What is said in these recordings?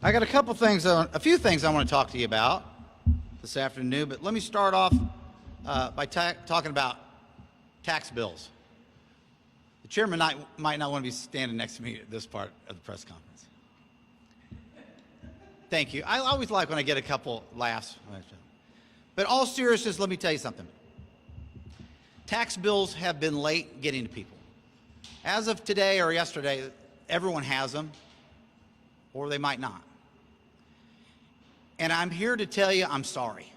I got a few things I want to talk to you about this afternoon, but let me start off by talking about tax bills. The chairman might not want to be standing next to me at this part of the press conference. Thank you. I always like when I get a couple laughs. But all seriousness, let me tell you something. Tax bills have been late getting to people. As of today or yesterday, everyone has them, or they might not. And I'm here to tell you I'm sorry.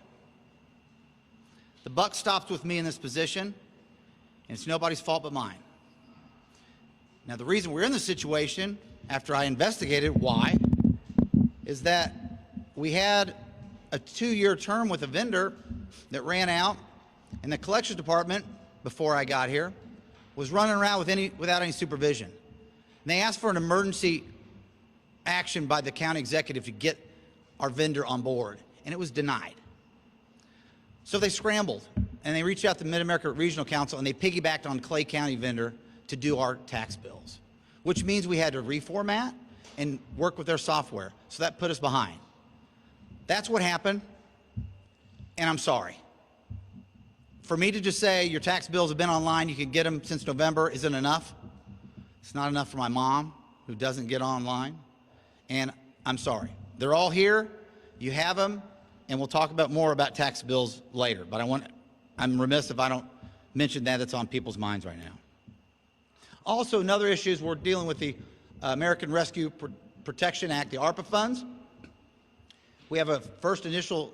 The buck stops with me in this position, and it's nobody's fault but mine. Now, the reason we're in this situation, after I investigated why, is that we had a 2-year term with a vendor that ran out, and the collections department, before I got here, was running around without any supervision. And they asked for an emergency action by the county executive to get our vendor on board, and it was denied. So they scrambled, and they reached out to Mid-America Regional Council, and they piggybacked on Clay County vendor to do our tax bills, which means we had to reformat and work with their software. So that put us behind. That's what happened, and I'm sorry. For me to just say your tax bills have been online, you can get them since November, isn't enough. It's not enough for my mom, who doesn't get online, and I'm sorry. They're all here, you have them, and we'll talk more about tax bills later, but I'm remiss if I don't mention that's on people's minds right now. Also, another issue is we're dealing with the American Rescue Protection Act, the ARPA funds. We have a first initial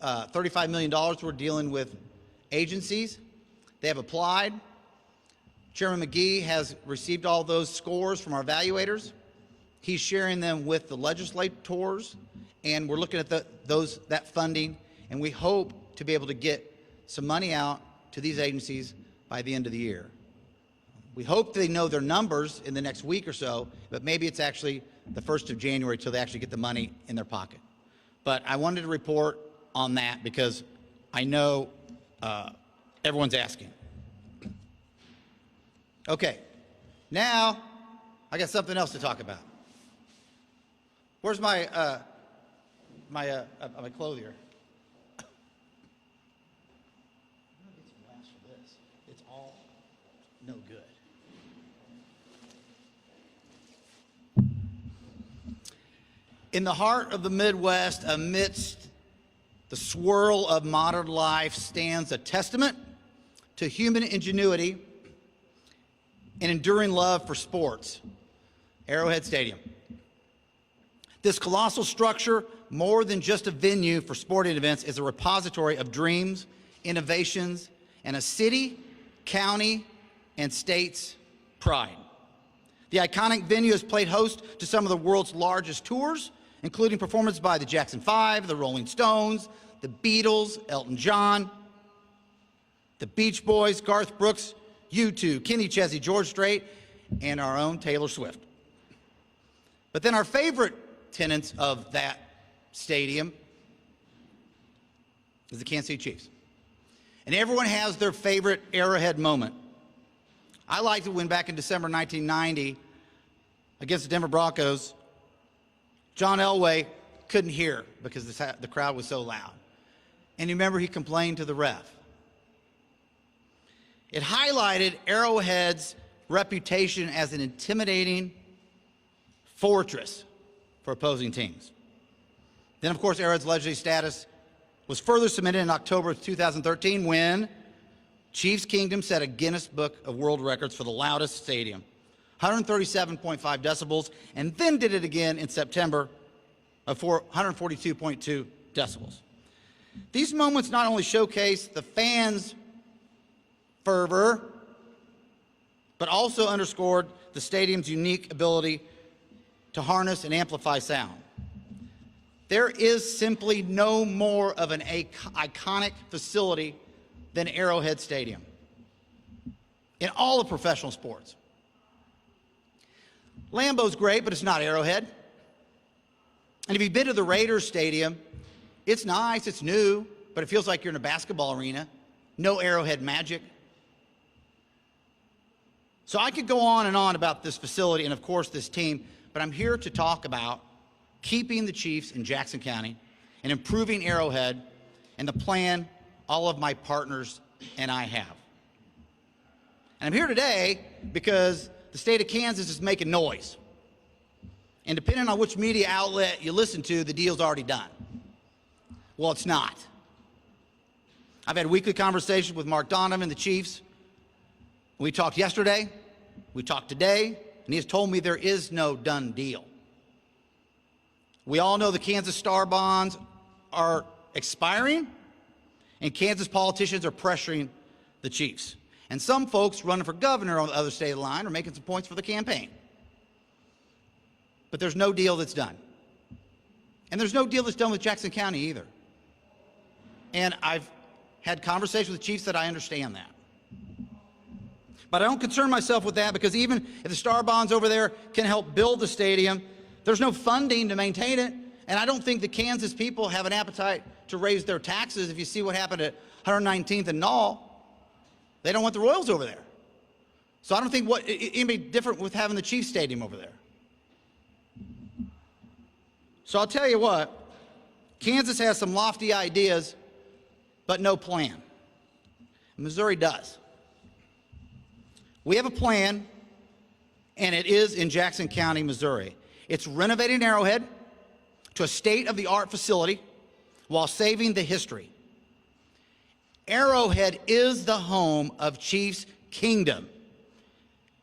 $35 million we're dealing with agencies. They have applied. Chairman McGee has received all those scores from our evaluators. He's sharing them with the legislators, and we're looking at that funding, and we hope to be able to get some money out to these agencies by the end of the year. We hope they know their numbers in the next week or so, but maybe it's actually the 1st of January till they actually get the money in their pocket. But I wanted to report on that because I know everyone's asking. Okay, now I got something else to talk about. Where's my clothier? It's all no good. In the heart of the Midwest, amidst the swirl of modern life, stands a testament to human ingenuity and enduring love for sports, Arrowhead Stadium. This colossal structure, more than just a venue for sporting events, is a repository of dreams, innovations, and a city, county, and state's pride. The iconic venue has played host to some of the world's largest tours, including performances by the Jackson 5, the Rolling Stones, the Beatles, Elton John, the Beach Boys, Garth Brooks, U2, Kenny Chesney, George Strait, and our own Taylor Swift. But then our favorite tenants of that stadium is the Kansas City Chiefs. And everyone has their favorite Arrowhead moment. I liked it when back in December 1990, against the Denver Broncos, John Elway couldn't hear because the crowd was so loud. And you remember he complained to the ref. It highlighted Arrowhead's reputation as an intimidating fortress for opposing teams. Then, of course, Arrowhead's legendary status was further cemented in October of 2013 when Chiefs Kingdom set a Guinness Book of World Records for the loudest stadium, 137.5 decibels, and then did it again in September of 142.2 decibels. These moments not only showcase the fans' fervor, but also underscored the stadium's unique ability to harness and amplify sound. There is simply no more of an iconic facility than Arrowhead Stadium in all of professional sports. Lambeau's great, but it's not Arrowhead. And if you've been to the Raiders Stadium, it's nice, it's new, but it feels like you're in a basketball arena. No Arrowhead magic. So I could go on and on about this facility and, of course, this team, but I'm here to talk about keeping the Chiefs in Jackson County and improving Arrowhead, and the plan all of my partners and I have. And I'm here today because the state of Kansas is making noise. And depending on which media outlet you listen to, the deal's already done. Well, it's not. I've had weekly conversations with Mark Donovan, the Chiefs. We talked yesterday, we talked today, and he has told me there is no done deal. We all know the Kansas Star bonds are expiring, and Kansas politicians are pressuring the Chiefs. And some folks running for governor on the other side of the line are making some points for the campaign. But there's no deal that's done. And there's no deal that's done with Jackson County either. And I've had conversations with the Chiefs that I understand that. But I don't concern myself with that, because even if the Star bonds over there can help build the stadium, there's no funding to maintain it. And I don't think the Kansas people have an appetite to raise their taxes. If you see what happened at 119th and Knoll, they don't want the Royals over there. So I don't think it'd be different with having the Chiefs Stadium over there. So I'll tell you what, Kansas has some lofty ideas, but no plan. Missouri does. We have a plan, and it is in Jackson County, Missouri. It's renovating Arrowhead to a state-of-the-art facility while saving the history. Arrowhead is the home of Chiefs Kingdom,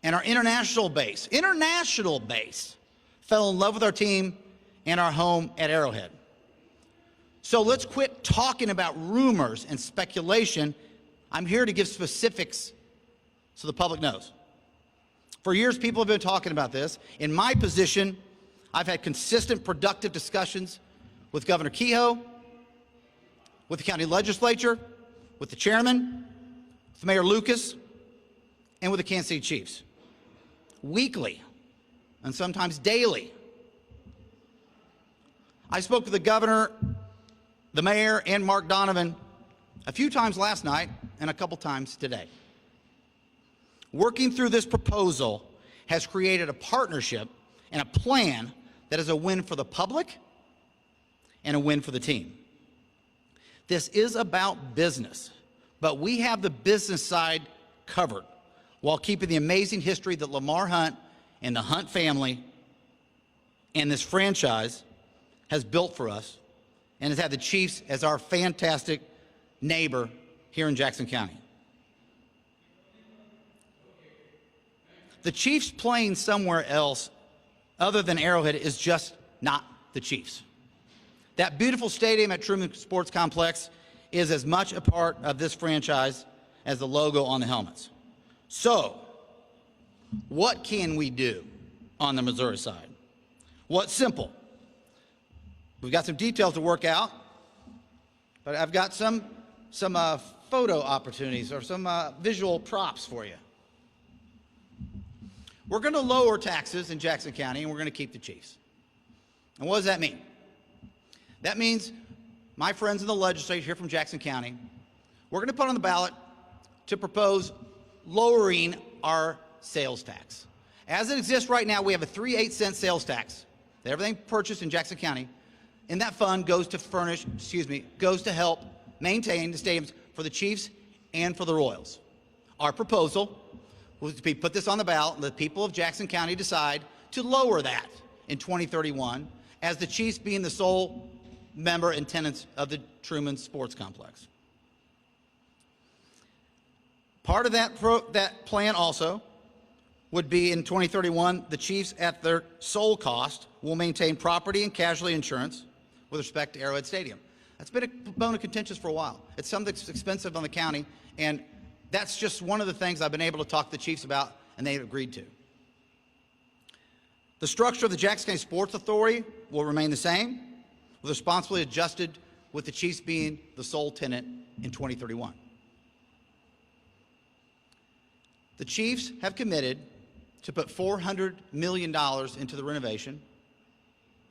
and our international base fell in love with our team and our home at Arrowhead. So let's quit talking about rumors and speculation. I'm here to give specifics so the public knows. For years, people have been talking about this. In my position, I've had consistent, productive discussions with Governor Kehoe, with the county legislature, with the chairman, with Mayor Lucas, and with the Kansas City Chiefs. Weekly, and sometimes daily. I spoke with the governor, the mayor, and Mark Donovan a few times last night and a couple times today. Working through this proposal has created a partnership and a plan that is a win for the public and a win for the team. This is about business, but we have the business side covered while keeping the amazing history that Lamar Hunt and the Hunt family and this franchise has built for us, and has had the Chiefs as our fantastic neighbor here in Jackson County. The Chiefs playing somewhere else other than Arrowhead is just not the Chiefs. That beautiful stadium at Truman Sports Complex is as much a part of this franchise as the logo on the helmets. So, what can we do on the Missouri side? Well, it's simple. We've got some details to work out, but I've got some photo opportunities or some visual props for you. We're going to lower taxes in Jackson County, and we're going to keep the Chiefs. And what does that mean? That means my friends in the legislature here from Jackson County, we're going to put on the ballot to propose lowering our sales tax. As it exists right now, we have a 3/8 cent sales tax that everything purchased in Jackson County, and that fund goes to help maintain the stadiums for the Chiefs and for the Royals. Our proposal was to put this on the ballot and the people of Jackson County decide to lower that in 2031, as the Chiefs being the sole member and tenants of the Truman Sports Complex. Part of that plan also would be in 2031, the Chiefs at their sole cost will maintain property and casualty insurance with respect to Arrowhead Stadium. That's been a bone of contention for a while. It's something that's expensive on the county, and that's just one of the things I've been able to talk to the Chiefs about, and they've agreed to. The structure of the Jackson County Sports Authority will remain the same, with responsibility adjusted with the Chiefs being the sole tenant in 2031. The Chiefs have committed to put $400 million into the renovation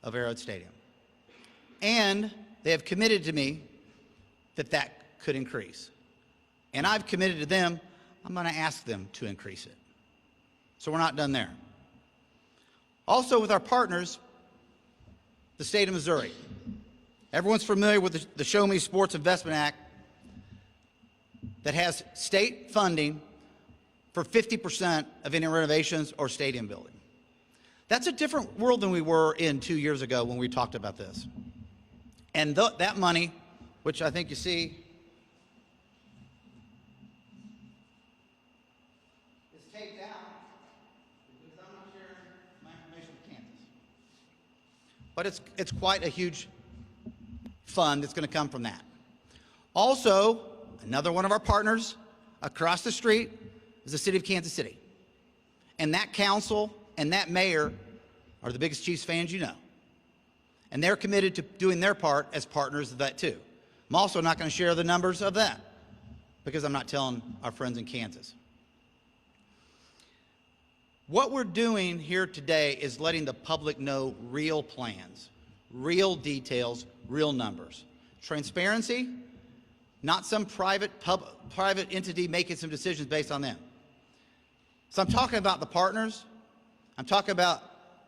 of Arrowhead Stadium. And they have committed to me that that could increase. And I've committed to them, I'm going to ask them to increase it. So we're not done there. Also with our partners, the state of Missouri. Everyone's familiar with the Show Me Sports Investment Act that has state funding for 50% of any renovations or stadium building. That's a different world than we were in 2 years ago when we talked about this. And that money, which I think you see, is taped out because I'm not sharing my information with Kansas. But it's quite a huge fund that's going to come from that. Also, another one of our partners across the street is the city of Kansas City. And that council and that mayor are the biggest Chiefs fans you know. And they're committed to doing their part as partners of that too. I'm also not going to share the numbers of that because I'm not telling our friends in Kansas. What we're doing here today is letting the public know real plans, real details, real numbers. Transparency, not some private entity making some decisions based on them. So I'm talking about the partners. I'm talking about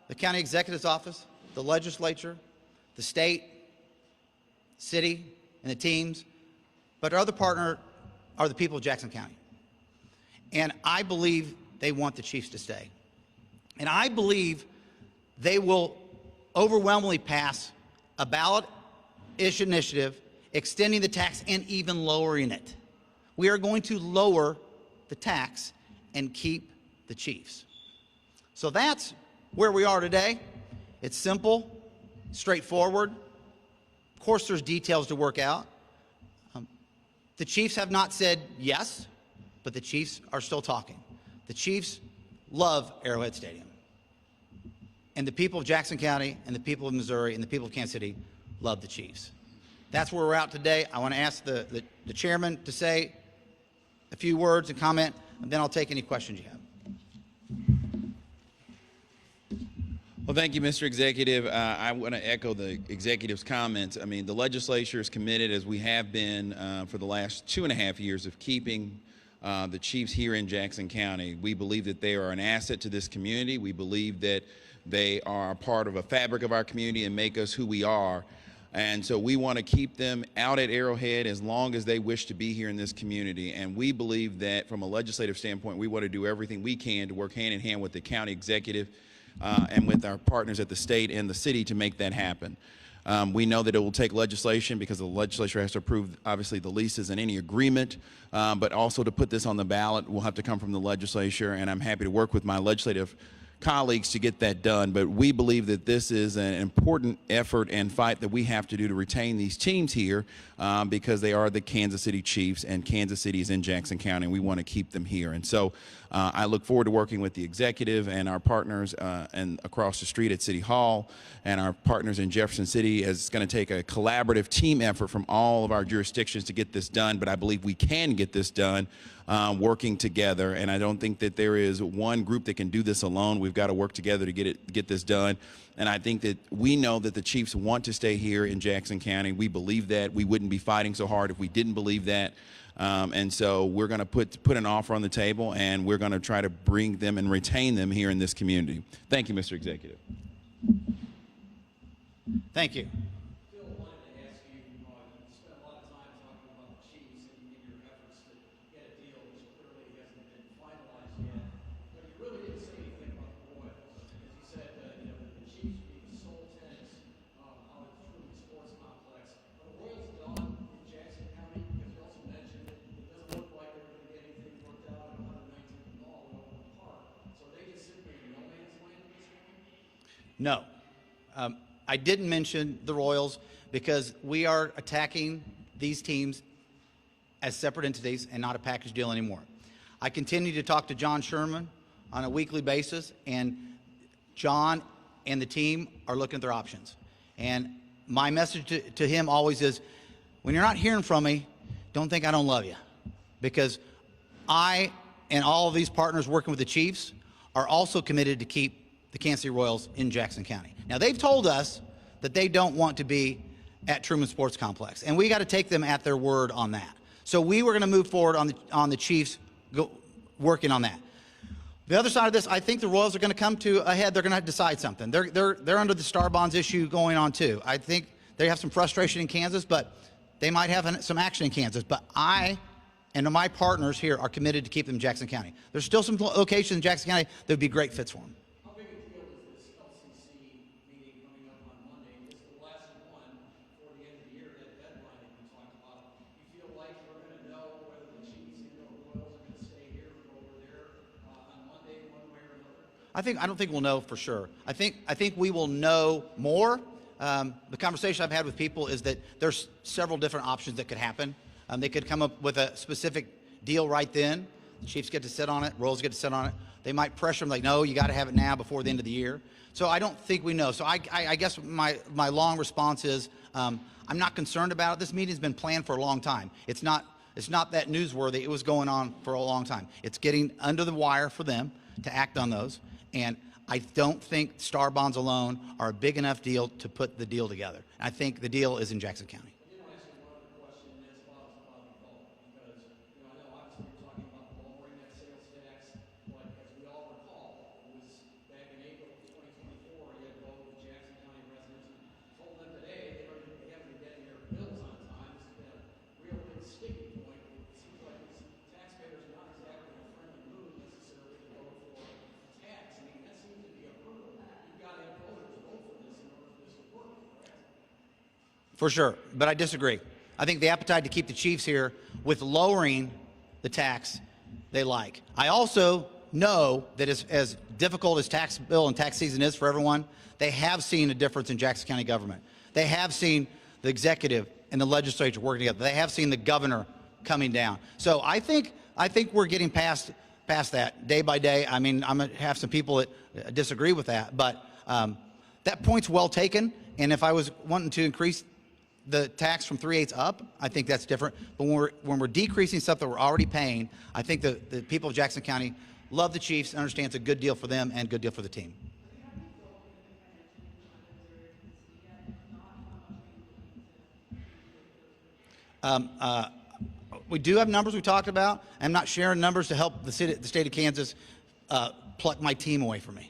the county executive's office, the legislature, the state, city, and the teams. But our other partner are the people of Jackson County. And I believe they want the Chiefs to stay. And I believe they will overwhelmingly pass a ballot-ish initiative extending the tax and even lowering it. We are going to lower the tax and keep the Chiefs. So that's where we are today. It's simple, straightforward. Of course, there's details to work out. The Chiefs have not said yes, but the Chiefs are still talking. The Chiefs love Arrowhead Stadium. And the people of Jackson County and the people of Missouri and the people of Kansas City love the Chiefs. That's where we're at today. I want to ask the chairman to say a few words and comment, and then I'll take any questions you have. Well, thank you, Mr. Executive. I want to echo the executive's comments. I mean, the legislature is committed, as we have been for the last 2.5 years, of keeping the Chiefs here in Jackson County. We believe that they are an asset to this community. We believe that they are a part of a fabric of our community and make us who we are. And so we want to keep them out at Arrowhead as long as they wish to be here in this community. And we believe that from a legislative standpoint, we want to do everything we can to work hand in hand with the county executive and with our partners at the state and the city to make that happen. We know that it will take legislation because the legislature has to approve, obviously, the leases and any agreement, but also to put this on the ballot will have to come from the legislature, and I'm happy to work with my legislative colleagues to get that done. But we believe that this is an important effort and fight that we have to do to retain these teams here because they are the Kansas City Chiefs, and Kansas City is in Jackson County, and we want to keep them here. And so I look forward to working with the executive and our partners and across the street at City Hall and our partners in Jefferson City, as it's going to take a collaborative team effort from all of our jurisdictions to get this done. But I believe we can get this done working together, and I don't think that there is one group that can do this alone. We've got to work together to get this done. And I think that we know that the Chiefs want to stay here in Jackson County. We believe that. We wouldn't be fighting so hard if we didn't believe that. And so we're going to put an offer on the table, and we're going to try to bring them and retain them here in this community. Thank you, Mr. Executive. Thank you. No. I didn't mention the Royals because we are attacking these teams as separate entities and not a package deal anymore. I continue to talk to John Sherman on a weekly basis, and John and the team are looking at their options. And my message to him always is, when you're not hearing from me, don't think I don't love you, because I and all of these partners working with the Chiefs are also committed to keep the Kansas City Royals in Jackson County. Now, they've told us that they don't want to be at Truman Sports Complex, and we got to take them at their word on that. So we were going to move forward on the Chiefs working on that. The other side of this, I think the Royals are going to come to a head. They're going to decide something. They're under the Star Bonds issue going on too. I think they have some frustration in Kansas, but they might have some action in Kansas. But I and my partners here are committed to keep them in Jackson County. There's still some locations in Jackson County that would be great fits for them. How big a deal is this LCC meeting coming up on Monday? This is the last one before the end of the year, that deadline that we talked about. You feel like we're going to know whether the Chiefs and the Royals are going to stay here or over there on Monday, one way or another? I don't think we'll know for sure. I think we will know more. The conversation I've had with people is that there's several different options that could happen. They could come up with a specific deal right then. The Chiefs get to sit on it. Royals get to sit on it. They might pressure them like, no, you got to have it now before the end of the year. So I don't think we know. So I guess my long response is I'm not concerned about it. This meeting's been planned for a long time. It's not that newsworthy. It was going on for a long time. It's getting under the wire for them to act on those. And I don't think Star Bonds alone are a big enough deal to put the deal together. I think the deal is in Jackson County. For sure, but I disagree. I think the appetite to keep the Chiefs here with lowering the tax they like. I also know that as difficult as tax bill and tax season is for everyone, they have seen a difference in Jackson County government. They have seen the executive and the legislature working together. They have seen the governor coming down. So I think we're getting past that day by day. I mean, I'm gonna have some people that disagree with that, but that point's well taken. And if I was wanting to increase the tax from 3/8 up, I think that's different. But when we're decreasing stuff that we're already paying, I think the people of Jackson County love the Chiefs and understand it's a good deal for them and a good deal for the team. We do have numbers we talked about. I'm not sharing numbers to help the state of Kansas pluck my team away from me.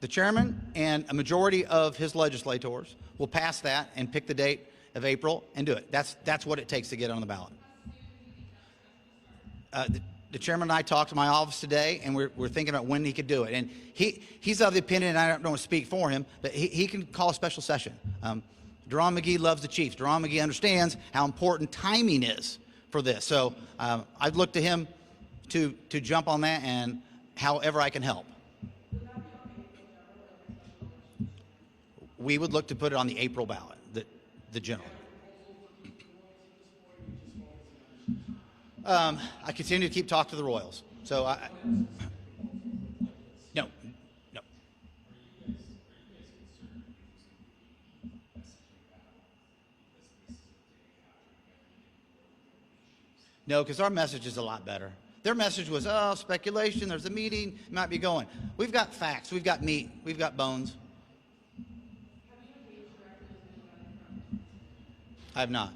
The chairman and a majority of his legislators will pass that and pick the date of April and do it. That's what it takes to get on the ballot. The chairman and I talked to my office today, and we're thinking about when he could do it. And he's of the opinion, and I don't want to speak for him, but he can call a special session. Deron McGee loves the Chiefs. Deron McGee understands how important timing is for this. So I'd look to him to jump on that, and however I can help. We would look to put it on the April ballot, the general. I continue to keep talking to the Royals. So no. No, because our message is a lot better. Their message was, oh, speculation, there's a meeting, it might be going. We've got facts, we've got meat, we've got bones. I have not.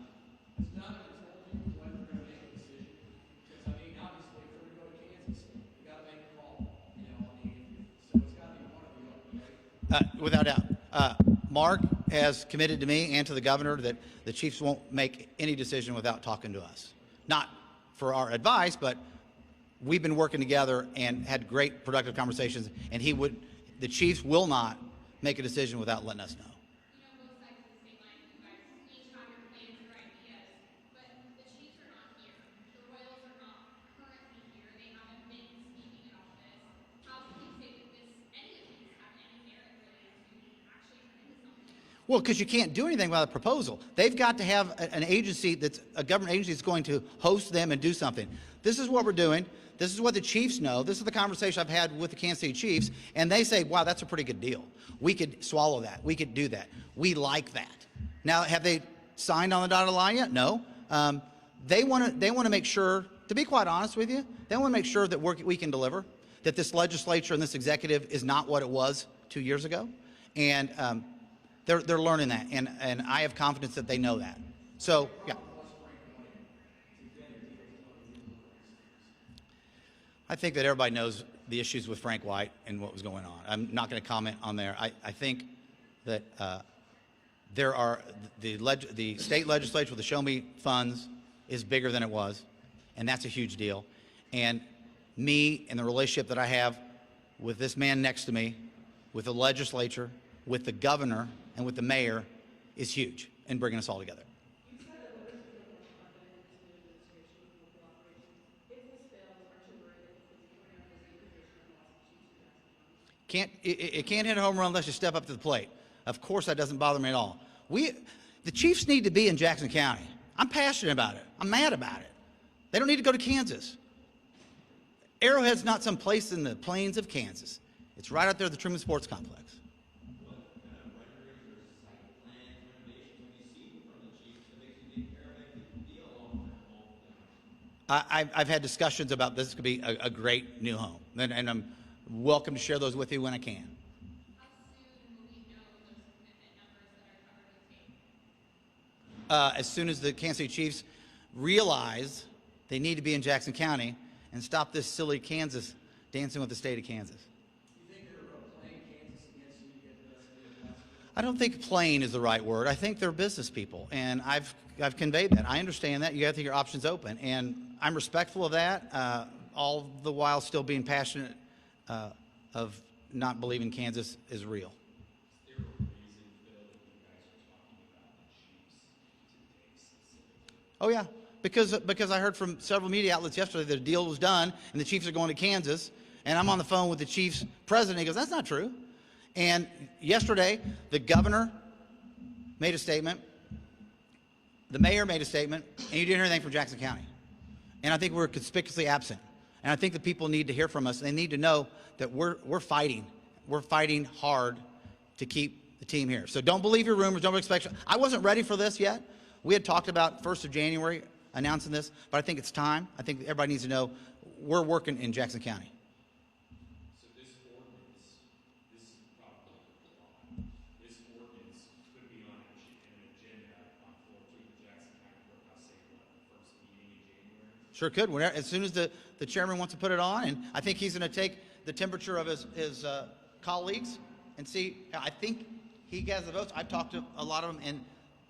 Without doubt. Mark has committed to me and to the governor that the Chiefs won't make any decision without talking to us. Not for our advice, but we've been working together and had great productive conversations, and the Chiefs will not make a decision without letting us know. Well, because you can't do anything without a proposal. They've got to have an agency that's a government agency that's going to host them and do something. This is what we're doing. This is what the Chiefs know. This is the conversation I've had with the Kansas City Chiefs, and they say, wow, that's a pretty good deal. We could swallow that. We could do that. We like that. Now, have they signed on the dotted line yet? No. They want to make sure, to be quite honest with you, they want to make sure that we can deliver, that this legislature and this executive is not what it was 2 years ago. And they're learning that, and I have confidence that they know that. So, yeah. I think that everybody knows the issues with Frank White and what was going on. I'm not going to comment on there. I think that there are the state legislature with the Show Me funds is bigger than it was, and that's a huge deal. And me and the relationship that I have with this man next to me, with the legislature, with the governor, and with the mayor is huge in bringing us all together. It can't hit a home run unless you step up to the plate. Of course, that doesn't bother me at all. The Chiefs need to be in Jackson County. I'm passionate about it. I'm mad about it. They don't need to go to Kansas. Arrowhead's not some place in the plains of Kansas. It's right out there at the Truman Sports Complex. What kind of renderings or site plans, renovations have you seen from the Chiefs that makes you think Arrowhead could be a long-term home? I've had discussions about this could be a great new home, and I'm welcome to share those with you when I can. How soon will we know those commitment numbers that are covered with tape? As soon as the Kansas City Chiefs realize they need to be in Jackson County and stop this silly Kansas dancing with the state of Kansas. You think they're playing Kansas against you to get the best deal possible? I don't think playing is the right word. I think they're business people, and I've conveyed that. I understand that. You have to keep your options open, and I'm respectful of that, all the while still being passionate of not believing Kansas is real. Is there a reason, Phil, that you guys are talking about the Chiefs today specifically? Oh yeah, because I heard from several media outlets yesterday that a deal was done and the Chiefs are going to Kansas, and I'm on the phone with the Chiefs president. He goes, "That's not true." And yesterday, the governor made a statement, the mayor made a statement, and you didn't hear anything from Jackson County. And I think we're conspicuously absent. And I think the people need to hear from us. They need to know that we're fighting. We're fighting hard to keep the team here. So don't believe your rumors. Don't expect. I wasn't ready for this yet. We had talked about 1st of January announcing this, but I think it's time. I think everybody needs to know we're working in Jackson County. So this ordinance, this is probably a lot. This ordinance could be on an agenda for the Jackson County Courthouse, say, what, the first meeting in January? Sure could. As soon as the chairman wants to put it on, and I think he's going to take the temperature of his colleagues and see. I think he has the votes. I've talked to a lot of them, and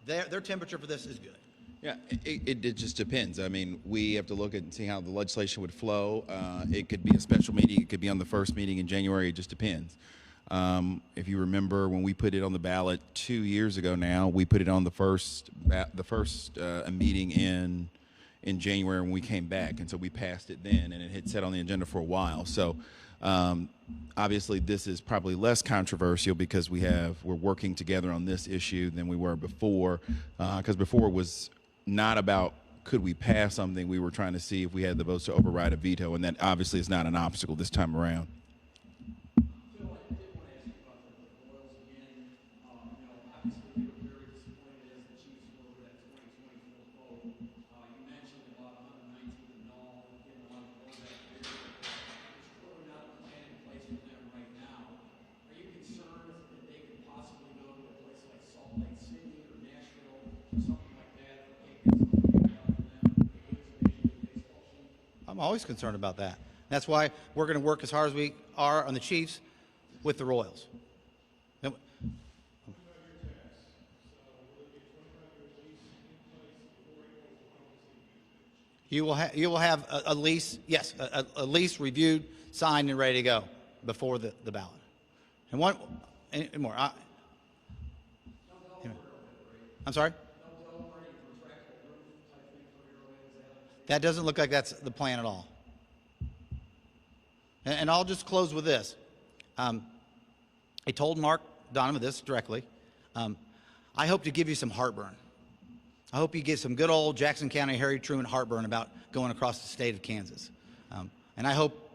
their temperature for this is good. Yeah, it just depends. I mean, we have to look at and see how the legislation would flow. It could be a special meeting. It could be on the first meeting in January. It just depends. If you remember when we put it on the ballot 2 years ago now, we put it on the first meeting in January when we came back, and so we passed it then, and it had sat on the agenda for a while. So obviously this is probably less controversial because we're working together on this issue than we were before, because before it was not about could we pass something. We were trying to see if we had the votes to override a veto, and that obviously is not an obstacle this time around. Phil, I did want to ask you about the Royals again. Obviously they were very disappointed as the Chiefs were with that 2024 vote. You mentioned about 119th and all, getting a lot of votes that year. There's clearly not a plan in place for them right now. Are you concerned that they could possibly go to a place like Salt Lake City or Nashville or something like that if they get something out of them to lose a Major League Baseball team? I'm always concerned about that. That's why we're going to work as hard as we are on the Chiefs with the Royals. You will have a lease, yes, a lease reviewed, signed, and ready to go before the ballot. And one more. I'm sorry? That doesn't look like that's the plan at all. And I'll just close with this. I told Mark Donovan this directly. I hope to give you some heartburn. I hope you get some good old Jackson County Harry Truman heartburn about going across the state of Kansas. And I hope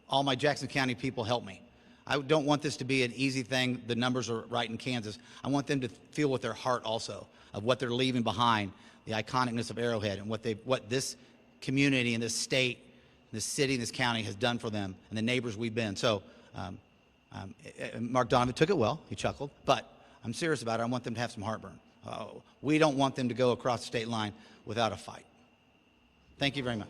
all my Jackson County people help me. I don't want this to be an easy thing. The numbers are right in Kansas. I want them to feel with their heart also of what they're leaving behind, the iconicness of Arrowhead, and what this community and this state, this city, and this county has done for them and the neighbors we've been. So Mark Donovan took it well. He chuckled. But I'm serious about it. I want them to have some heartburn. We don't want them to go across the state line without a fight. Thank you very much.